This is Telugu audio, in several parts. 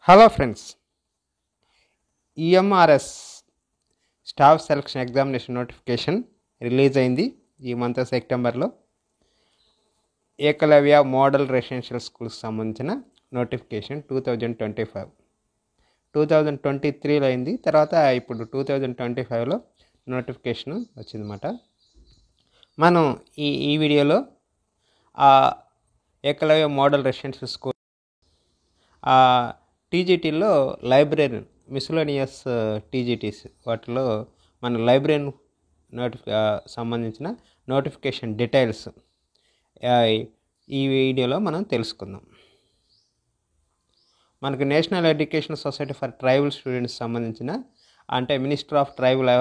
Hello friends, EMRS staff selection examination notification release అయింది ఈ మంత్ సెప్టెంబర్లో. ఏకలవ్య మోడల్ రెసిడెన్షియల్ స్కూల్కి సంబంధించిన నోటిఫికేషన్ 2023లో అయింది. తర్వాత ఇప్పుడు 2025లో నోటిఫికేషన్ వచ్చిందన్నమాట. మనం ఈ వీడియోలో ఏకలవ్య మోడల్ రెసిడెన్షియల్ స్కూల్ టీజీటీలో లైబ్రరీ మిస్లోనియస్ టీజీటీస్ వాటిలో మన లైబ్రరీ సంబంధించిన నోటిఫికేషన్ డీటెయిల్స్ ఈ వీడియోలో మనం తెలుసుకుందాం. మనకు national education society for tribal students సంబంధించిన అంటే మినిస్టర్ ఆఫ్ ట్రైబల్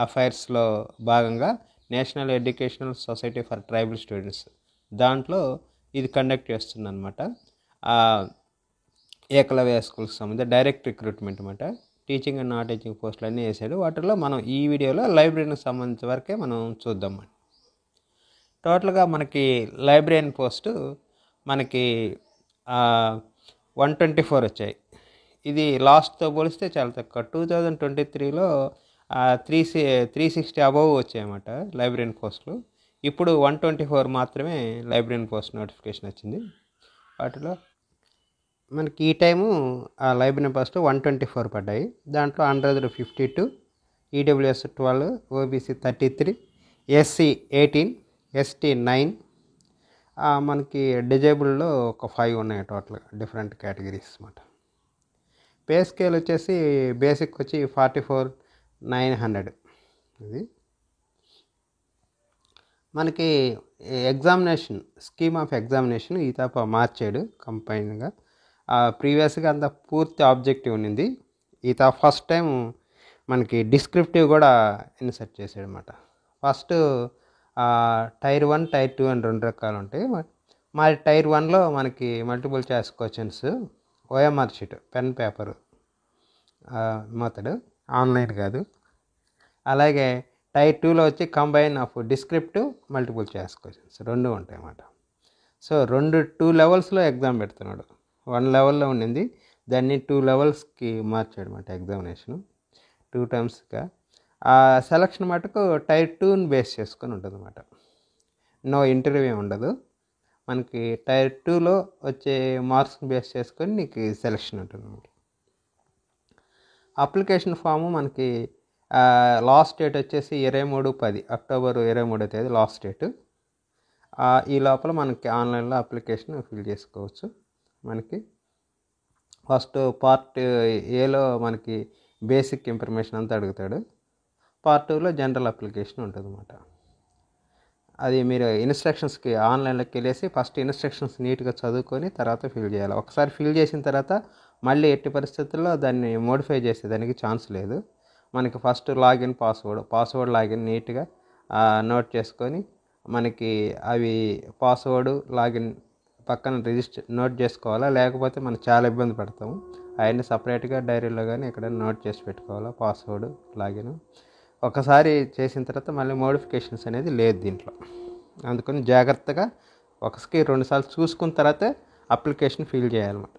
అఫైర్స్లో భాగంగా national educational society for tribal students దాంట్లో ఇది కండక్ట్ చేస్తుందన్నమాట. ఏకలవ్య స్కూల్కి సంబంధించి డైరెక్ట్ రిక్రూట్మెంట్ అనమాట. టీచింగ్ అండ్ నాన్ టీచింగ్ పోస్టులు అన్నీ వేసాడు. వాటిలో మనం ఈ వీడియోలో లైబ్రరీకి సంబంధించిన వరకే మనం చూద్దాం. టోటల్గా మనకి లైబ్రరీ పోస్టు మనకి 124 వచ్చాయి. ఇది లాస్ట్తో పోలిస్తే చాలా తక్కువ. 2023లో 360 అబవ్ వచ్చాయన్నమాట లైబ్రరీ పోస్టులు. ఇప్పుడు 124 మాత్రమే లైబ్రరీ పోస్ట్ నోటిఫికేషన్ వచ్చింది. వాటిలో మనకి ఈ టైము లైబ్రరీ పోస్ట్ 124 పడ్డాయి. దాంట్లో unreserved 52, EWS 12, OBC 33, SC 18, ST 9, మనకి డిజేబుల్లో ఒక 5 ఉన్నాయి టోటల్గా డిఫరెంట్ కేటగిరీస్ అన్నమాట. పే స్కేల్ వచ్చేసి బేసిక్ వచ్చి 44,900. ఇది మనకి ఎగ్జామినేషన్ స్కీమ్ ఆఫ్ ఎగ్జామినేషన్ ఈ తప్ప మార్చాడు కంపైన్గా. ప్రీవియస్గా అంత పూర్తి ఆబ్జెక్టివ్ ఉన్నింది. ఫస్ట్ టైం మనకి డిస్క్రిప్టివ్ కూడా ఇన్సర్ట్ చేసాడు అనమాట. ఫస్ట్ టైర్ 1, టైర్ 2 అని 2 రకాలు ఉంటాయి. మరి టైర్ 1లో మనకి multiple choice questions, OMR sheet, pen paper method, online కాదు. అలాగే టైర్ 2లో వచ్చి combine of descriptive, multiple choice questions 2 ఉంటాయి అన్నమాట. సో 2 లెవెల్స్లో ఎగ్జామ్ పెడుతున్నాడు. 1 లెవెల్లో ఉండింది, దాన్ని 2 లెవెల్స్కి మార్చాడు అన్నమాట ఎగ్జామినేషను 2 టైమ్స్గా. సెలక్షన్ మటుకు టైర్ 2ని బేస్ చేసుకొని ఉంటుంది అన్నమాట. నో ఇంటర్వ్యూ ఉండదు. మనకి టైర్ 2లో వచ్చే మార్క్స్ని బేస్ చేసుకొని నీకు సెలక్షన్ ఉంటుంది అన్నమాట. అప్లికేషన్ ఫాము మనకి లాస్ట్ డేట్ వచ్చేసి 23/10 అక్టోబర్ 23వ తేదీ లాస్ట్ డేట్. ఈ లోపల మనకి ఆన్లైన్లో అప్లికేషన్ ఫిల్ చేసుకోవచ్చు. మనకి ఫస్ట్ పార్ట్ ఏలో మనకి బేసిక్ ఇన్ఫర్మేషన్ అంతా అడుగుతాడు. పార్ట్ 2లో జనరల్ అప్లికేషన్ ఉంటుంది అన్నమాట. అది మీరు ఇన్స్ట్రక్షన్స్కి ఆన్లైన్లోకి వెళ్ళేసి ఫస్ట్ ఇన్స్ట్రక్షన్స్ నీట్గా చదువుకొని తర్వాత ఫిల్ చేయాలి. ఒకసారి ఫిల్ చేసిన తర్వాత మళ్ళీ ఎట్టి పరిస్థితుల్లో దాన్ని మోడిఫై చేసేదానికి ఛాన్స్ లేదు. మనకి ఫస్ట్ లాగిన్ పాస్వర్డ్ లాగిన్ నీట్గా నోట్ చేసుకొని మనకి అవి పాస్వర్డ్ లాగిన్ పక్కన రిజిస్టర్ నోట్ చేసుకోవాలా, లేకపోతే మనం చాలా ఇబ్బంది పడతాము. అవన్నీ సపరేట్గా డైరీలో కానీ ఎక్కడైనా నోట్ చేసి పెట్టుకోవాలా పాస్వర్డ్ లాగిన్. ఒకసారి చేసిన తర్వాత మళ్ళీ మోడిఫికేషన్స్ అనేది లేదు దీంట్లో. అందుకని జాగ్రత్తగా ఒకసారి 2 సార్లు చూసుకున్న తర్వాతే అప్లికేషన్ ఫిల్ చేయాలన్నమాట.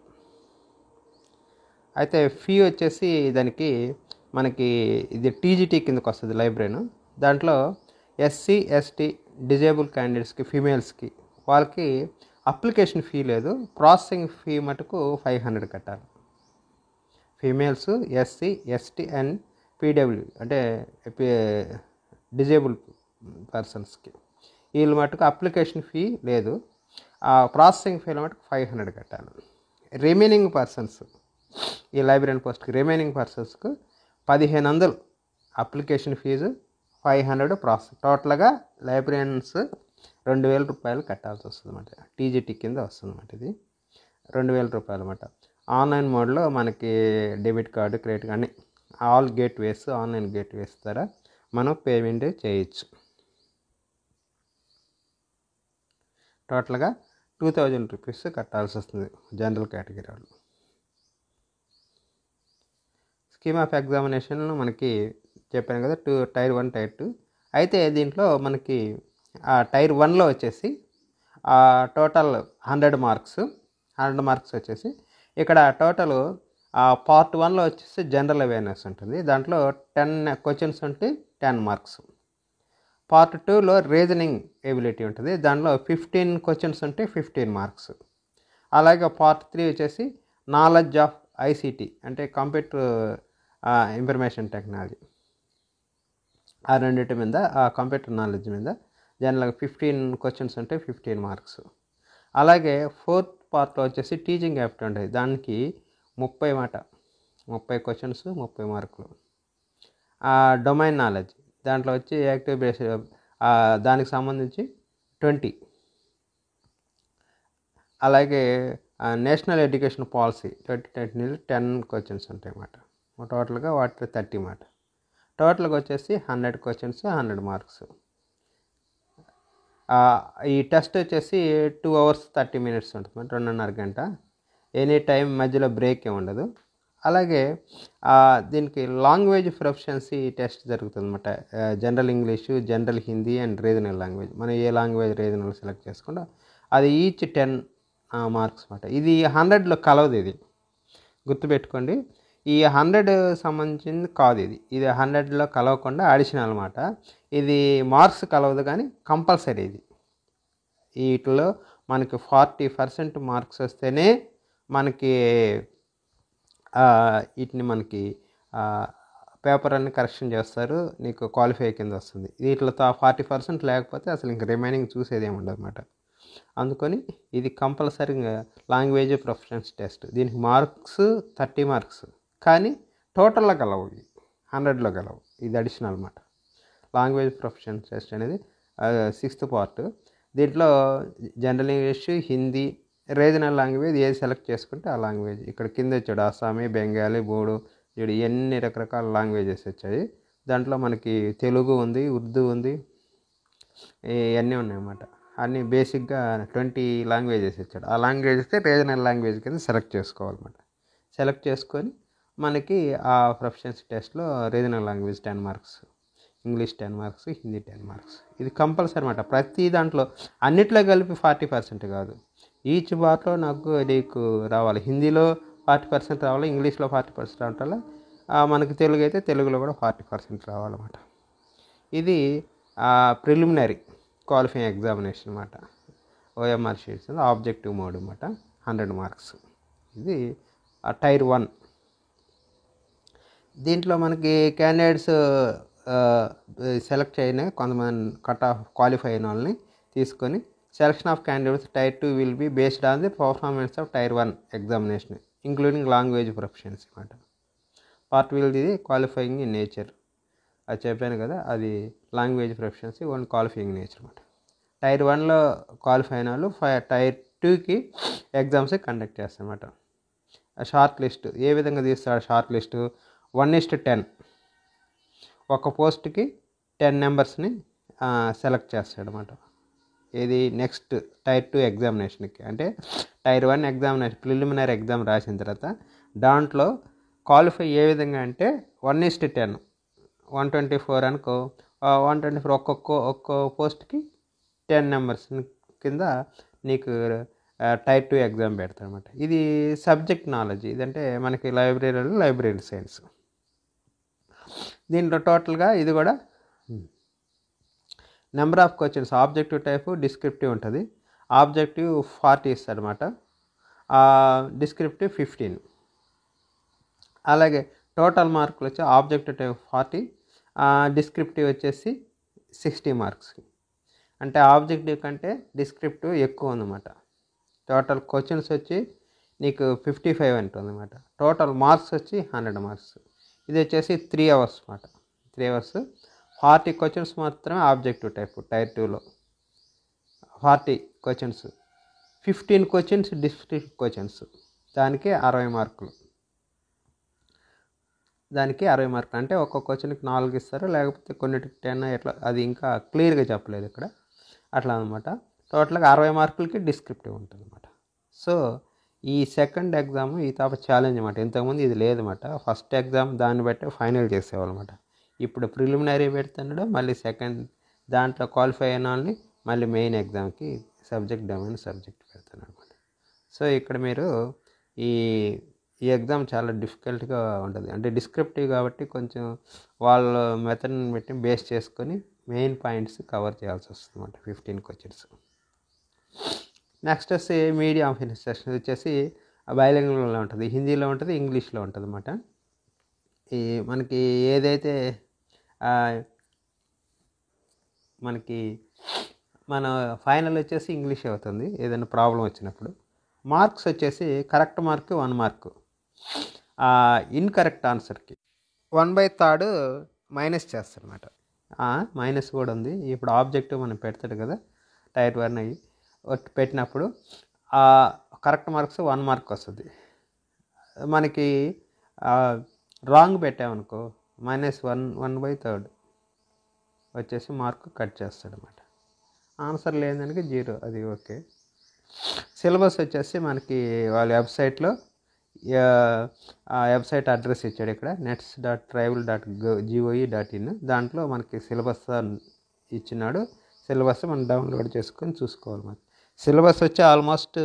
అయితే ఫీ వచ్చేసి దానికి మనకి ఇది టీజీటీ కిందకు వస్తుంది లైబ్రరీను. దాంట్లో ఎస్సీ, ఎస్టీ, డిజేబుల్ క్యాండిడేట్స్కి, ఫీమేల్స్కి వాళ్ళకి అప్లికేషన్ ఫీ లేదు. ప్రాసెసింగ్ ఫీ మటుకు 500 కట్టాలి. Females, SC, ST and PW అంటే డిజేబుల్ పర్సన్స్కి వీళ్ళు మటుకు అప్లికేషన్ ఫీ లేదు. ప్రాసెసింగ్ ఫీల మటుకు 500 కట్టాలి. రిమైనింగ్ పర్సన్స్ ఈ లైబ్రరీ పోస్ట్కి రిమైనింగ్ పర్సన్స్కు 1500 అప్లికేషన్ ఫీజు, 500 ప్రాసెస్. టోటల్గా లైబ్రరీన్స్ 2000 రూపాయలు కట్టాల్సి వస్తుంది అన్నమాట. టీజీటీ కింద వస్తుంది అన్నమాట. ఇది 2000 రూపాయలు అన్నమాట. ఆన్లైన్ మోడ్లో మనకి డెబిట్ కార్డు, క్రెడిట్ కార్డు అన్ని ఆల్ గేట్వేస్, ఆన్లైన్ గేట్వేస్ ద్వారా మనం పేమెంట్ చేయొచ్చు. టోటల్గా 2000 రూపీస్ కట్టాల్సి వస్తుంది జనరల్ కేటగిరీ వాళ్ళు. స్కీమ్ ఆఫ్ ఎగ్జామినేషన్ మనకి చెప్పాను కదా, టైర్ 1, టైర్ 2. అయితే దీంట్లో మనకి టైర్ 1లో వచ్చేసి టోటల్ 100 మార్క్స్ వచ్చేసి ఇక్కడ టోటల్ పార్ట్ 1లో వచ్చేసి జనరల్ అవేర్నెస్ ఉంటుంది. దాంట్లో 10 క్వశ్చన్స్ ఉంటే 10 మార్క్స్. పార్ట్ 2లో రీజనింగ్ ఎబిలిటీ ఉంటుంది. దాంట్లో 15 క్వశ్చన్స్ ఉంటే 15 మార్క్స్. అలాగే పార్ట్ 3 వచ్చేసి నాలెడ్జ్ ఆఫ్ ఐసిటీ అంటే కంప్యూటర్ ఇన్ఫర్మేషన్ టెక్నాలజీ. ఆ రెండింటి మీద కంప్యూటర్ నాలెడ్జ్ మీద జనరల్గా 15 క్వశ్చన్స్ ఉంటే 15 మార్క్స్. అలాగే ఫోర్త్ పార్ట్లో వచ్చేసి టీచింగ్ యాప్ట్ ఉంటుంది. దానికి 30 క్వశ్చన్స్ 30 మార్కులు. డొమైన్ నాలెడ్జ్ దాంట్లో వచ్చి యాక్టివ్ బేస్ దానికి సంబంధించి 20. అలాగే నేషనల్ ఎడ్యుకేషన్ పాలసీ 2020 10 క్వశ్చన్స్ ఉంటాయి అన్నమాట. టోటల్గా వాటి 30 మాట. టోటల్గా వచ్చేసి 100 క్వశ్చన్స్ 100 మార్క్స్. ఈ టెస్ట్ వచ్చేసి 2 hours 30 minutes ఉంటుంది, 2.5 గంట. ఎనీ టైం మధ్యలో బ్రేక్ ఏమి ఉండదు. అలాగే దీనికి లాంగ్వేజ్ ప్రొఫిషియన్సీ టెస్ట్ జరుగుతుంది అన్నమాట. General English, general Hindi and regional language. మనం ఏ లాంగ్వేజ్ రీజనల్ సెలెక్ట్ చేసుకుంటా అది ఈచ్ 10 మార్క్స్ అన్నమాట. ఇది 100లో కలవదు. ఇది గుర్తుపెట్టుకోండి. ఈ 100 సంబంధించింది కాదు. ఇది 100లో కలవకుండా అడిషనల్ అన్నమాట. ఇది మార్క్స్ కలవదు కానీ కంపల్సరీ. ఇది వీటిలో మనకి 40% మార్క్స్ వస్తేనే మనకి వీటిని మనకి పేపర్ అన్ని కరెక్షన్ చేస్తారు, నీకు క్వాలిఫై కింద వస్తుంది. వీటిలో 40% లేకపోతే అసలు ఇంక రిమైనింగ్ చూసేది ఏమి ఉండదు అన్నమాట. అందుకని ఇది కంపల్సరీగా లాంగ్వేజ్ ప్రొఫిషియన్సీ టెస్ట్. దీనికి మార్క్స్ 30 మార్క్స్ కానీ టోటల్లో గలవు, 100లో గలవు. ఇది అడిషనల్ అన్నమాట. లాంగ్వేజ్ ప్రొఫిషియన్సీ టెస్ట్ అనేది 6th పార్ట్. దీంట్లో general English, Hindi, regional language ఏది సెలెక్ట్ చేసుకుంటే ఆ లాంగ్వేజ్. ఇక్కడ కింద వచ్చాడు అస్సామీ, బెంగాలీ, బోడో, చూడు ఎన్ని రకరకాల లాంగ్వేజెస్ వచ్చాయి. దాంట్లో మనకి తెలుగు ఉంది, ఉర్దూ ఉంది, ఇవన్నీ ఉన్నాయన్నమాట. అన్నీ బేసిక్గా 20 లాంగ్వేజెస్ ఇచ్చాడు. ఆ లాంగ్వేజ్ ఇస్తే రీజనల్ లాంగ్వేజ్ కింద సెలెక్ట్ చేసుకోవాలన్నమాట. సెలెక్ట్ చేసుకొని మనకి ఆ ప్రొఫిషియన్సీ టెస్ట్లో regional language 10 marks, English 10 marks, Hindi 10 marks. ఇది కంపల్సరీ అన్నమాట. ప్రతి దాంట్లో అన్నిట్లో కలిపి 40% కాదు. ఈచ్ బార్లో నీకు రావాలి. హిందీలో 40% రావాలి, ఇంగ్లీష్లో 40% రావాలి, మనకి తెలుగు అయితే తెలుగులో కూడా 40% రావాలన్నమాట. ఇది ప్రిలిమినరీ క్వాలిఫైయింగ్ ఎగ్జామినేషన్ అన్నమాట. ఓఎంఆర్ షీట్స్ ఆబ్జెక్టివ్ మోడ్ అన్నమాట. 100 మార్క్స్. ఇది టైర్ 1. దీంట్లో మనకి క్యాండిడేట్స్ సెలెక్ట్ అయిన కొంతమంది కట్ ఆఫ్ క్వాలిఫై అయిన వాళ్ళని తీసుకొని selection of candidates tier 2 will be based on the performance of tier 1 examination including language proficiency అన్నమాట. Part will the qualifying in nature. అది చెప్పాను కదా, అది language proficiency own qualifying nature అన్నమాట. టైర్ 1లో క్వాలిఫై అయిన వాళ్ళు టైర్ 2కి ఎగ్జామ్స్ కండక్ట్ చేస్తారన్నమాట. షార్ట్ లిస్ట్ ఏ విధంగా తీస్తాడు? Short list 1:10. ఒక పోస్ట్కి 10 మెంబర్స్ని సెలెక్ట్ చేస్తాడు అన్నమాట. ఇది నెక్స్ట్ టైర్ 2 ఎగ్జామినేషన్కి. అంటే టైర్ 1 ఎగ్జామినేషన్ ప్రిలిమినరీ ఎగ్జామ్ రాసిన తర్వాత దాంట్లో క్వాలిఫై ఏ విధంగా అంటే 1:10, 124 అనుకో, 124 ఒక్కొక్క పోస్ట్కి 10 మెంబర్స్ కింద నీకు టైర్ 2 ఎగ్జామ్ పెడతారు అనమాట. ఇది సబ్జెక్ట్ నాలెడ్జ్. ఇదంటే మనకి లైబ్రరీ సైన్స్. దీంట్లో టోటల్గా ఇది కూడా number of questions objective type, descriptive ఉంటుంది. ఆబ్జెక్టివ్ 40 ఇస్తాడు అనమాట, డిస్క్రిప్టివ్ 15. అలాగే టోటల్ మార్కులు వచ్చి ఆబ్జెక్టివ్ టైప్ 40, డిస్క్రిప్టివ్ వచ్చేసి 60 మార్క్స్. అంటే ఆబ్జెక్టివ్ కంటే డిస్క్రిప్టివ్ ఎక్కువ ఉందన్నమాట. టోటల్ క్వశ్చన్స్ వచ్చి నీకు 55 ఉంటుంది అన్నమాట. టోటల్ మార్క్స్ వచ్చి 100 మార్క్స్. ఇది వచ్చేసి 3 hours అన్నమాట. 3 hours 40 క్వశ్చన్స్ మాత్రమే ఆబ్జెక్టివ్ టైప్ టైర్ 2లో. 40 క్వశ్చన్స్, 15 క్వశ్చన్స్ డిస్క్రిప్టివ్ క్వశ్చన్స్. దానికి 60 మార్కులు. అంటే ఒక్కొక్క క్వశ్చన్కి 4 ఇస్తారు, లేకపోతే కొన్నిటికి 10 ఎట్లా, అది ఇంకా క్లియర్గా చెప్పలేదు ఇక్కడ. అట్లా అనమాట. టోటల్గా 60 మార్కులకి డిస్క్రిప్టివ్ ఉంటుంది అనమాట. సో ఈ సెకండ్ ఎగ్జామ్ ఈ తాప ఛాలెంజ్ అనమాట. ఇంతకుముందు ఇది లేదన్నమాట. ఫస్ట్ ఎగ్జామ్ దాన్ని బట్టి ఫైనల్ చేసేవాళ్ళు అనమాట. ఇప్పుడు ప్రిలిమినరీ పెడుతున్నాడు, మళ్ళీ సెకండ్ దాంట్లో క్వాలిఫై అయిన వాళ్ళని మళ్ళీ మెయిన్ ఎగ్జామ్కి సబ్జెక్ట్ డొమైన్ సబ్జెక్ట్ పెడుతున్నాడు అనమాట. సో ఇక్కడ మీరు ఈ ఈ ఎగ్జామ్ చాలా డిఫికల్ట్గా ఉంటుంది, అంటే డిస్క్రిప్టివ్ కాబట్టి కొంచెం వాళ్ళ మెథడ్ని బట్టి బేస్ చేసుకొని మెయిన్ పాయింట్స్ కవర్ చేయాల్సి వస్తుంది అన్నమాట 15 క్వశ్చన్స్. నెక్స్ట్ వచ్చి మీడియం ఆఫ్ ఇన్స్ట్రక్షన్ వచ్చేసి బైలింగ్వల్లో ఉంటుంది, హిందీలో ఉంటుంది, ఇంగ్లీష్లో ఉంటుంది అన్నమాట. ఈ మనకి ఏదైతే మనకి మన ఫైనల్ వచ్చేసి ఇంగ్లీష్ అవుతుంది ఏదైనా ప్రాబ్లం వచ్చినప్పుడు. మార్క్స్ వచ్చేసి కరెక్ట్ మార్క్ 1 మార్కు, ఇన్కరెక్ట్ ఆన్సర్కి 1/3 మైనస్ చేస్తారన్నమాట. మైనస్ కూడా ఉంది. ఇప్పుడు ఆబ్జెక్టివ్ మనం పెడతాడు కదా టైర్ 1 అయ్యి పెట్టినప్పుడు కరెక్ట్ మార్క్స్ 1 మార్క్ వస్తుంది. మనకి రాంగ్ పెట్టామనుకో -1/3 వచ్చేసి మార్కు కట్ చేస్తాడనమాట. ఆన్సర్ లేదానికి 0, అది ఓకే. సిలబస్ వచ్చేసి మనకి వాళ్ళ వెబ్సైట్లో వెబ్సైట్ అడ్రస్ ఇచ్చాడు ఇక్కడ nets.tribal.gov.in. దాంట్లో మనకి సిలబస్ ఇచ్చినాడు. సిలబస్ మనం డౌన్లోడ్ చేసుకొని చూసుకోవాలి. మరి సిలబస్ వచ్చి ఆల్మోస్ట్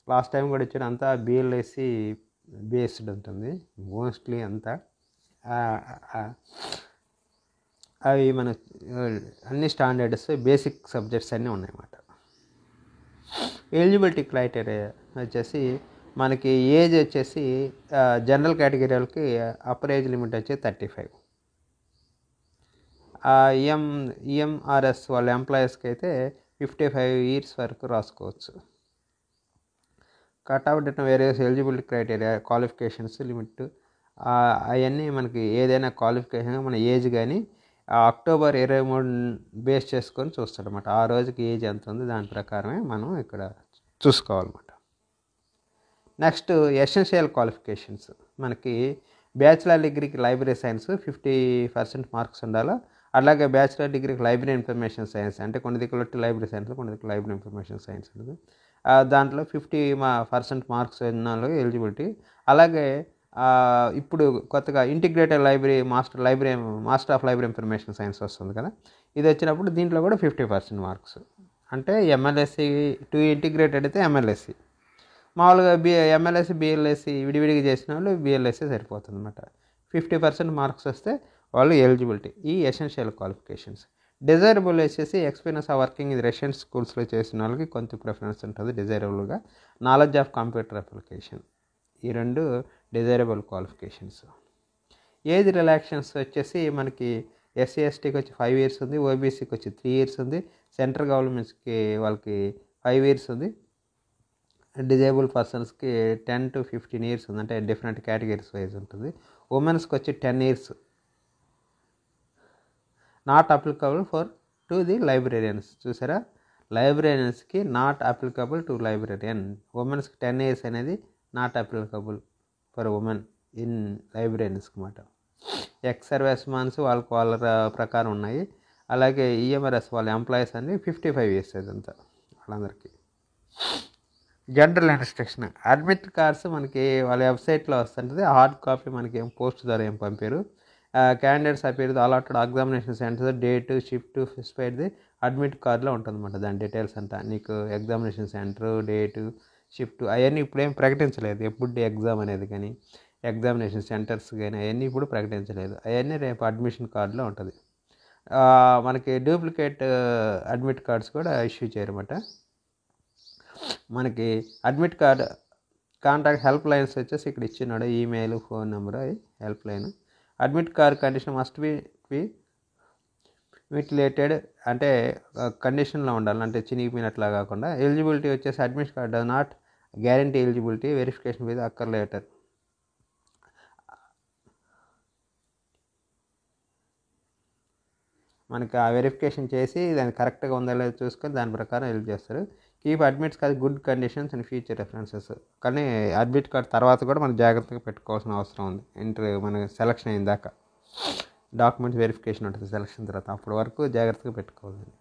లాస్ట్ టైం కూడా ఇచ్చాడు, అంతా బిఎల్ఎస్సి బేస్డ్ ఉంటుంది మోస్ట్లీ అంతా. అవి మన అన్ని స్టాండర్డ్స్ బేసిక్ సబ్జెక్ట్స్ అన్నీ ఉన్నాయన్నమాట. ఎలిజిబిలిటీ క్రైటీరియా వచ్చేసి మనకి ఏజ్ వచ్చేసి జనరల్ కేటగిరీ వాళ్ళకి అప్పర్ ఏజ్ లిమిట్ వచ్చి 35. ఈఎంఆర్ఎస్ వాళ్ళ ఎంప్లాయీస్కి అయితే 55 ఇయర్స్ వరకు రాసుకోవచ్చు. కట్ అవుట్ వేరే ఎలిజిబిలిటీ క్రైటీరియా క్వాలిఫికేషన్స్ లిమిట్ అవన్నీ మనకి ఏదైనా క్వాలిఫికేషన్ మన ఏజ్ కానీ అక్టోబర్ 23 బేస్ చేసుకొని చూస్తాడనమాట. ఆ రోజుకి ఏజ్ ఎంత ఉంది దాని ప్రకారమే మనం ఇక్కడ చూసుకోవాలన్నమాట. నెక్స్ట్ ఎసెన్షియల్ క్వాలిఫికేషన్స్ మనకి బ్యాచిలర్ డిగ్రీకి లైబ్రరీ సైన్స్ 50% మార్క్స్ ఉండాలి. అలాగే బ్యాచిలర్ డిగ్రీకి లైబ్రరీ ఇన్ఫర్మేషన్ సైన్స్, అంటే కొన్ని దిక్కులు లైబ్రరీ సైన్స్, కొన్ని దిక్కులు లైబ్రరీ ఇన్ఫర్మేషన్ సైన్స్ ఉంటుంది. దాంట్లో 50% మార్క్స్ ఉన్న ఎలిజిబిలిటీ. అలాగే ఇప్పుడు కొత్తగా integrated library master of library information science వస్తుంది కదా, ఇది వచ్చినప్పుడు దీంట్లో కూడా 50% మార్క్స్. అంటే ఎంఎల్ఎస్సి టు ఇంటిగ్రేటెడ్ అయితే ఎంఎల్ఎస్సి, మామూలుగా ఎంఎల్ఎస్సి బిఎల్ఎస్సి విడివిడిగా చేసిన వాళ్ళు బిఎల్ఎస్సి సరిపోతుంది అనమాట. 50% మార్క్స్ వస్తే వాళ్ళు ఎలిజిబిలిటీ. ఈ ఎసెన్షియల్ క్వాలిఫికేషన్స్. డిజైరబుల్ వచ్చేసి experience of working in Russian స్కూల్స్లో చేసిన వాళ్ళకి కొంత ప్రిఫరెన్స్ ఉంటుంది డిజైరబుల్గా. నాలెడ్జ్ ఆఫ్ కంప్యూటర్ అప్లికేషన్, ఈ 2 డిజైరబుల్ క్వాలిఫికేషన్స్. ఏజ్ రిలాక్షన్స్ వచ్చేసి మనకి ఎస్సీ ఎస్టీకి వచ్చి 5 ఇయర్స్ ఉంది, ఓబీసీకి వచ్చి 3 ఇయర్స్ ఉంది, సెంట్రల్ గవర్నమెంట్స్కి వాళ్ళకి 5 ఇయర్స్ ఉంది, డిజేబుల్ పర్సన్స్కి 10 to 15 ఇయర్స్ ఉంది, అంటే డిఫరెంట్ కేటగిరీస్ వైజ్ ఉంటుంది. ఉమెన్స్కి వచ్చి 10 years. Not applicable to the librarians, చూసారా, లైబ్రేరియన్స్కి నాట్ అప్లికబుల్ టు లైబ్రేరియన్. ఉమెన్స్కి 10 ఇయర్స్ అనేది not applicable for women in లైబ్రేరియన్స్కి అన్నమాట. ఎక్స్ సర్వీస్ మ్యాన్స్ వాళ్ళ ప్రకారం ఉన్నాయి. అలాగే ఈఎంఆర్ఎస్ వాళ్ళ ఎంప్లాయీస్ అన్ని 55 ఇయర్స్ ఇదంతా వాళ్ళందరికీ. జనరల్ ఇన్స్ట్రక్షన్ అడ్మిట్ కార్డ్స్ మనకి వాళ్ళ వెబ్సైట్లో వస్తుంటుంది. హార్డ్ కాపీ మనకి ఏం పోస్ట్ ద్వారా ఏం పంపారు. Candidates appear allotted examination centre date shift specified the admit కార్డులో ఉంటుందన్నమాట. దాని డీటెయిల్స్ అంతా నీకు ఎగ్జామినేషన్ సెంటర్ డేటు షిఫ్ట్ అవన్నీ ఇప్పుడేం ప్రకటించలేదు. ఎప్పుడు ఎగ్జామ్ అనేది కానీ ఎగ్జామినేషన్ సెంటర్స్ కానీ అవన్నీ ఇప్పుడు ప్రకటించలేదు. అవన్నీ రేపు అడ్మిషన్ కార్డులో ఉంటుంది. మనకి డూప్లికేట్ అడ్మిట్ కార్డ్స్ కూడా ఇష్యూ చేయరన్నమాట. మనకి admit card contact help lines వచ్చేసి ఇక్కడ ఇచ్చినాడు, email phone number help line. Admit card condition must be mutilated, అంటే కండిషన్లో ఉండాలి, అంటే చినిగిపోయినట్లా కాకుండా. ఎలిజిబిలిటీ వచ్చేసి admit card does not guarantee eligibility, verification with అక్కర్ లెటర్. మనకి ఆ వెరిఫికేషన్ చేసి దాన్ని కరెక్ట్గా ఉందా లేదో చూసుకొని దాని ప్రకారం హెల్ప్ చేస్తారు. Keep admits card good conditions and future references. కానీ అడ్మిట్ కార్డ్ తర్వాత కూడా మనం జాగ్రత్తగా పెట్టుకోవాల్సిన అవసరం ఉంది. మన సెలక్షన్ అయిన దాకా డాక్యుమెంట్స్ వెరిఫికేషన్ ఉంటుంది సెలక్షన్ తర్వాత, అప్పటి వరకు జాగ్రత్తగా పెట్టుకోవాలి.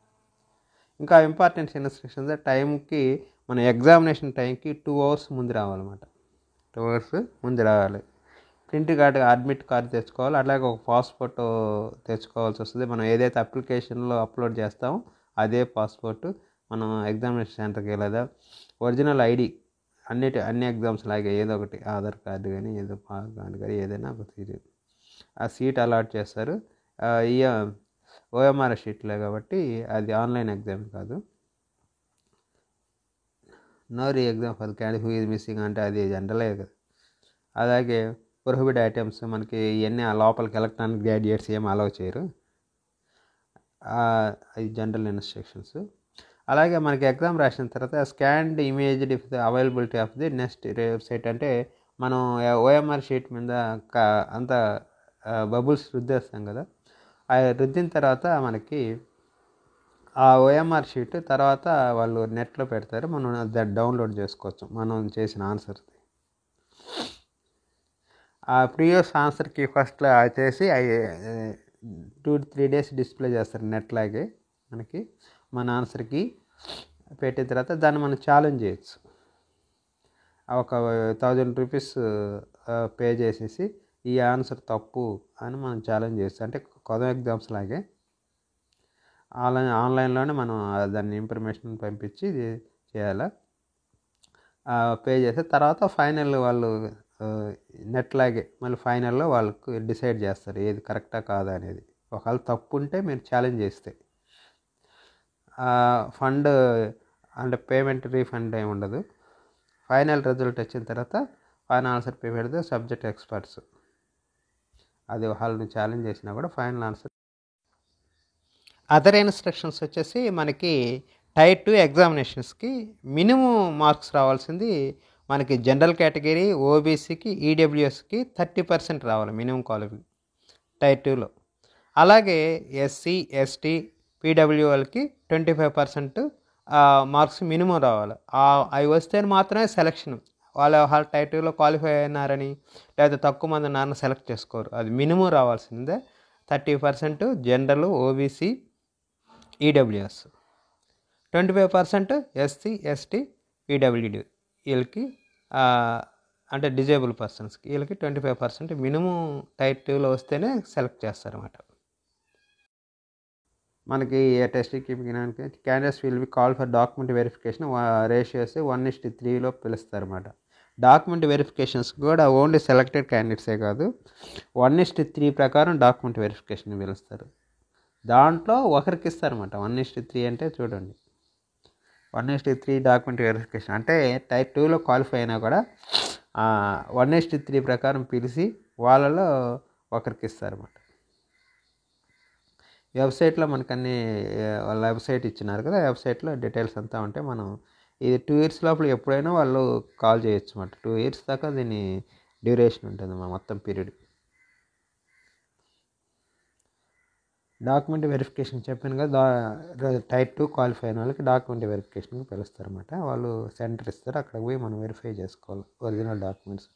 ఇంకా ఇంపార్టెంట్ ఇన్స్ట్రక్షన్స్, టైంకి మన ఎగ్జామినేషన్ టైంకి 2 hours ముందు రావాలన్నమాట. 2 hours ముందు రావాలి. ప్రింట్ కార్డు అడ్మిట్ కార్డు తెచ్చుకోవాలి. అలాగే ఒక పాస్పోర్ట్ తెచ్చుకోవాల్సి వస్తుంది. మనం ఏదైతే అప్లికేషన్లో అప్లోడ్ చేస్తామో అదే పాస్పోర్ట్ మనం ఎగ్జామినేషన్ సెంటర్కి లేదా ఒరిజినల్ ఐడి, అన్ని ఎగ్జామ్స్ లాగే ఏదో ఒకటి ఆధార్ కార్డు కానీ ఏదో పాన్ కార్డు కానీ ఏదైనా ఒకటి ఆ సీట్ అలాట్ చేస్తారు. ఈ ఓఎంఆర్ షీట్లే కాబట్టి అది ఆన్లైన్ ఎగ్జామ్ కాదు. No re exam for candidate who is missing అంటే అది జనరలే కదా. అలాగే ప్రొహిబిట్ ఐటమ్స్ మనకి ఇవన్నీ ఆ లోపలికి ఎలక్ట్రానిక్ గ్రాడ్యుయేట్స్ ఏం అలౌ చేయరు. అది జనరల్ ఇన్స్ట్రక్షన్స్. అలాగే మనకి ఎగ్జామ్ రాసిన తర్వాత scanned image if the availability of the next website అంటే మనం ఓఎంఆర్ షీట్ మీద అంతా బబుల్స్ రుద్దేస్తాం కదా. ఆ రుద్దిన తర్వాత మనకి ఆ ఓఎంఆర్ షీట్ తర్వాత వాళ్ళు నెట్లో పెడతారు, మనం దాన్ని డౌన్లోడ్ చేసుకోవచ్చు మనం చేసిన ఆన్సర్. ఆ ప్రీవియస్ ఆన్సర్కి ఫస్ట్లో చేసి 2-3 days డిస్ప్లే చేస్తారు నెట్లాగే. మనకి మన ఆన్సర్కి పెట్టిన తర్వాత దాన్ని మనం ఛాలెంజ్ చేయొచ్చు. ఒక 1000 రూపీస్ పే చేసేసి ఈ ఆన్సర్ తప్పు అని మనం ఛాలెంజ్ చేయొచ్చు. అంటే కొత్త ఎగ్జామ్స్ లాగే ఆన్లైన్లోనే మనం దాన్ని ఇన్ఫర్మేషన్ పంపించి చేయాలి. పే చేసిన తర్వాత ఫైనల్ వాళ్ళు నెట్లాగే మళ్ళీ ఫైనల్లో వాళ్ళకు డిసైడ్ చేస్తారు ఏది కరెక్టా కాదా అనేది. ఒకవేళ తప్పు ఉంటే మీరు ఛాలెంజ్ చేస్తే ఫండ్ అంటే పేమెంట్ రీఫండ్ ఏమి ఉండదు. ఫైనల్ రిజల్ట్ వచ్చిన తర్వాత ఫైనల్ ఆన్సర్ పే పెడితే సబ్జెక్ట్ ఎక్స్పర్ట్స్ అది వాళ్ళని ఛాలెంజ్ చేసినా కూడా ఫైనల్ ఆన్సర్. అదర్ ఇన్స్ట్రక్షన్స్ వచ్చేసి మనకి టైర్ 2 ఎగ్జామినేషన్స్కి మినిమం మార్క్స్ రావాల్సింది మనకి జనరల్ కేటగిరీ, ఓబీసీకి, ఈడబ్ల్యూఎస్కి 30% రావాలి మినిమం క్వాలిఫై టైర్ 2లో. అలాగే ఎస్సీ, ఎస్టీ, పీడబ్ల్యూఎల్కి 25% మార్క్స్ మినిమం రావాలి. అవి వస్తే మాత్రమే సెలక్షన్. వాళ్ళ టైర్ 2లో క్వాలిఫై అయినారని లేదా తక్కువ మంది ఉన్నారని సెలెక్ట్ చేసుకోరు. అది మినిమం రావాల్సిందే 30% general, OBC, EWS, 25% SC, ST, PWD వీళ్ళకి అంటే డిజేబుల్ పర్సన్స్కి వీళ్ళకి 25% మినిమం టైర్ 2లో వస్తేనే సెలెక్ట్ చేస్తారన్నమాట. మనకి టెస్ట్ ఎక్విప్మెంట్కి candidates will be call for document verification ratios 1:3లో పిలుస్తారన్నమాట. డాక్యుమెంట్ వెరిఫికేషన్స్కి కూడా ఓన్లీ సెలెక్టెడ్ క్యాండిడేట్సే కాదు, 1:3 ప్రకారం డాక్యుమెంట్ వెరిఫికేషన్ పిలుస్తారు. దాంట్లో ఒకరికి ఇస్తారన్నమాట. 1:3 అంటే చూడండి, 1:3 డాక్యుమెంట్ వెరిఫికేషన్ అంటే టైర్ 2లో క్వాలిఫై అయినా కూడా 1:3 ప్రకారం పిలిచి వాళ్ళలో ఒకరికి ఇస్తారన్నమాట. వెబ్సైట్లో మనకు అన్ని వాళ్ళ వెబ్సైట్ ఇచ్చినారు కదా, వెబ్సైట్లో డీటెయిల్స్ అంతా ఉంటే మనం ఇది 2 years లోపల ఎప్పుడైనా వాళ్ళు కాల్ చేయొచ్చు అన్నమాట. 2 years దాకా దీని డ్యూరేషన్ ఉంటుంది మొత్తం పీరియడ్. డాక్యుమెంట్ వెరిఫికేషన్ చెప్పాను కదా, టైర్ 2 క్వాలిఫై అయిన వాళ్ళకి డాక్యుమెంట్ వెరిఫికేషన్కి పిలుస్తారన్నమాట. వాళ్ళు సెంటర్ ఇస్తారు, అక్కడికి పోయి మనం వెరిఫై చేసుకోవాలి original documents.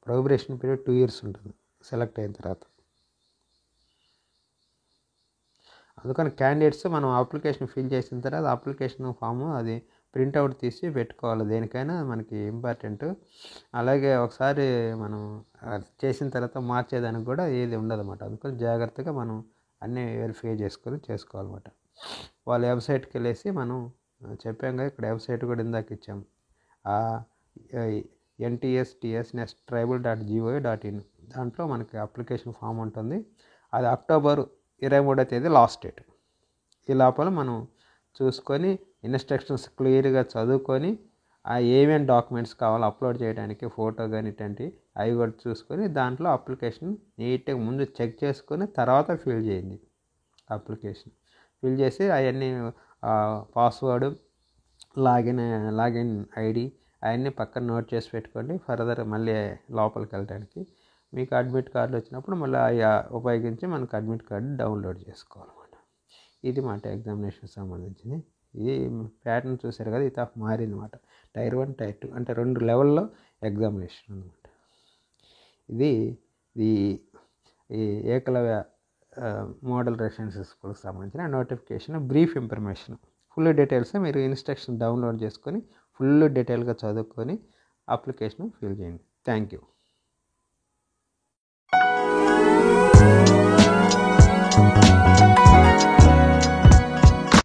Probation period 2 years ఉంటుంది సెలెక్ట్ అయిన తర్వాత. అందుకని క్యాండిడేట్స్ మనం అప్లికేషన్ ఫిల్ చేసిన తర్వాత అప్లికేషన్ ఫామ్ అది ప్రింట్అవుట్ తీసి పెట్టుకోవాలి, దేనికైనా మనకి ఇంపార్టెంట్. అలాగే ఒకసారి మనం చేసిన తర్వాత మార్చేదానికి కూడా ఏది ఉండదన్నమాట. అందుకని జాగ్రత్తగా మనం అన్నీ వెరిఫై చేసుకోవాలన్నమాట. వాళ్ళ వెబ్సైట్కి వెళ్ళేసి మనం చెప్పాం కదా, ఇక్కడ వెబ్సైట్ కూడా ఇందాక ఇచ్చాము, NTSTS-tribal.gov.in. దాంట్లో మనకి అప్లికేషన్ ఫామ్ ఉంటుంది. అది October 23 లాస్ట్ డేట్. ఈ లోపల మనం చూసుకొని ఇన్స్ట్రక్షన్స్ క్లియర్గా చదువుకొని ఏమేమి డాక్యుమెంట్స్ కావాలో అప్లోడ్ చేయడానికి ఫోటో కానీ ఇట్లాంటి అవి కూడా చూసుకొని దాంట్లో అప్లికేషన్ నీట్గా ముందు చెక్ చేసుకొని తర్వాత ఫిల్ చేయండి. అప్లికేషన్ ఫిల్ చేసి అవన్నీ పాస్వర్డ్, లాగిన్ ఐడి అవన్నీ పక్కన నోట్ చేసి పెట్టుకోండి. ఫర్దర్ మళ్ళీ లోపలికి వెళ్ళడానికి మీకు అడ్మిట్ కార్డు వచ్చినప్పుడు మళ్ళీ ఉపయోగించి మనకు అడ్మిట్ కార్డు డౌన్లోడ్ చేసుకోవాలన్నమాట. ఇది మాట ఎగ్జామినేషన్ సంబంధించింది. ఇది ప్యాటర్న్ చూసారు కదా, ఇది మారిందన్నమాట. టైర్ 1, టైర్ 2 అంటే 2 లెవెల్లో ఎగ్జామినేషన్ అనమాట. ఇది ఈ ఏకలవ్య మోడల్ రెసిడెన్షియల్ స్కూల్కి సంబంధించిన notification, brief information. Full details మీరు ఇన్స్ట్రక్షన్ డౌన్లోడ్ చేసుకొని ఫుల్ డీటెయిల్గా చదువుకొని అప్లికేషన్ ఫిల్ చేయండి. Thank you.